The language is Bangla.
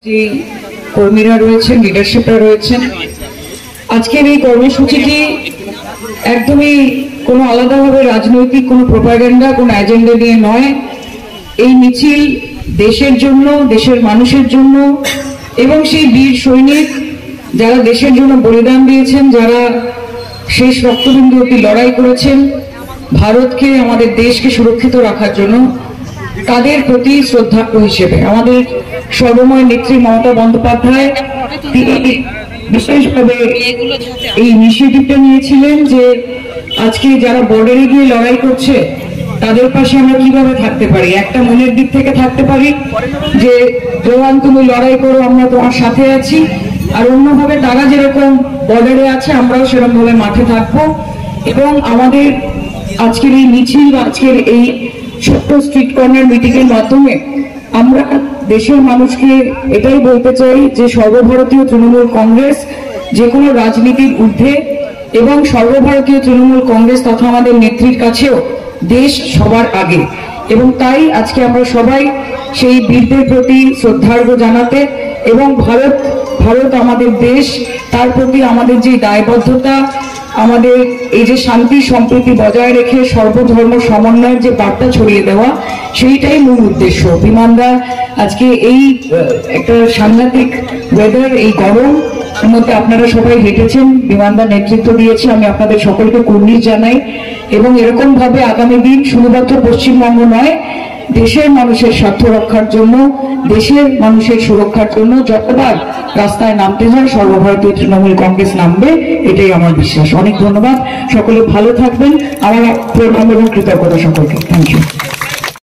যে কর্মীরা রয়েছেন, লিডারশিপরা রয়েছেন, আজকের এই কর্মসূচিটি একদমই কোনো আলাদাভাবে রাজনৈতিক কোনো প্রোপাগান্ডা, কোনো এজেন্ডা নিয়ে নয়। এই মিছিল দেশের জন্য, দেশের মানুষের জন্য এবং সেই বীর সৈনিক যারা দেশের জন্য বলিদান দিয়েছেন, যারা শেষ রক্তবিন্দু অবধি লড়াই করেছেন ভারতকে, আমাদের দেশকে সুরক্ষিত রাখার জন্য, তাদের প্রতি শ্রদ্ধার্ঘ হিসেবে আমাদের সর্বময় নেত্রী মমতা বন্দ্যোপাধ্যায় বিশেষভাবে এই ইনিশিয়েটিভটা নিয়েছিলেন যে আজকে যারা বর্ডারে গিয়ে লড়াই করছে তাদের পাশে আমরা কিভাবে থাকতে পারি। একটা মনের দিক থেকে থাকতে পারি যে জওয়ান তুমি লড়াই করো, আমরা তোমার সাথে আছি, আর অন্যভাবে তারা যেরকম বর্ডারে আছে আমরাও সেরকম ভাবে মাঠে থাকবো। এবং আমাদের আজকের এই মিছিল, আজকের এই ছোট্ট স্ট্রিট কর্নার মিটিং এর মাধ্যমে আমরা দেশের মানুষকে এটাই বলতে চাই যে সর্বভারতীয় তৃণমূল কংগ্রেস যে কোনো রাজনীতির ঊর্ধ্বে এবং সর্বভারতীয় তৃণমূল কংগ্রেস তথা আমাদের নেত্রীর কাছেও দেশ সবার আগে। এবং তাই আজকে আমরা সবাই সেই বীরদের প্রতি শ্রদ্ধার্ঘ জানাতে এবং ভারত আমাদের দেশ, তার প্রতি আমাদের যে দায়বদ্ধতা, আমাদের এই যে শান্তি সম্প্রীতি বজায় রেখে সর্বধর্ম সমন্বয়ের যে বার্তা ছড়িয়ে দেওয়া, সেইটাই মূল উদ্দেশ্য। বিমানদা আজকে এই একটা সাংঘাতিক ওয়েদার, এই গরম মধ্যে আপনারা সবাই হেঁটেছেন, বিমানদা নেতৃত্ব দিয়েছে, আমি আপনাদের সকলকে কুর্নিশ জানাই। এবং এরকম ভাবে আগামী দিন শুধুমাত্র পশ্চিমবঙ্গ নয়, দেশের মানুষের স্বার্থ রক্ষার জন্য, দেশের মানুষের সুরক্ষার জন্য যতবার রাস্তায় নামতে হয় সর্বভারতীয় তৃণমূল কংগ্রেস নামবে, এটাই আমার বিশ্বাস। অনেক ধন্যবাদ, সকলে ভালো থাকবেন। আমার প্রণাম এবং কৃতজ্ঞতা সকলকে। Thank you.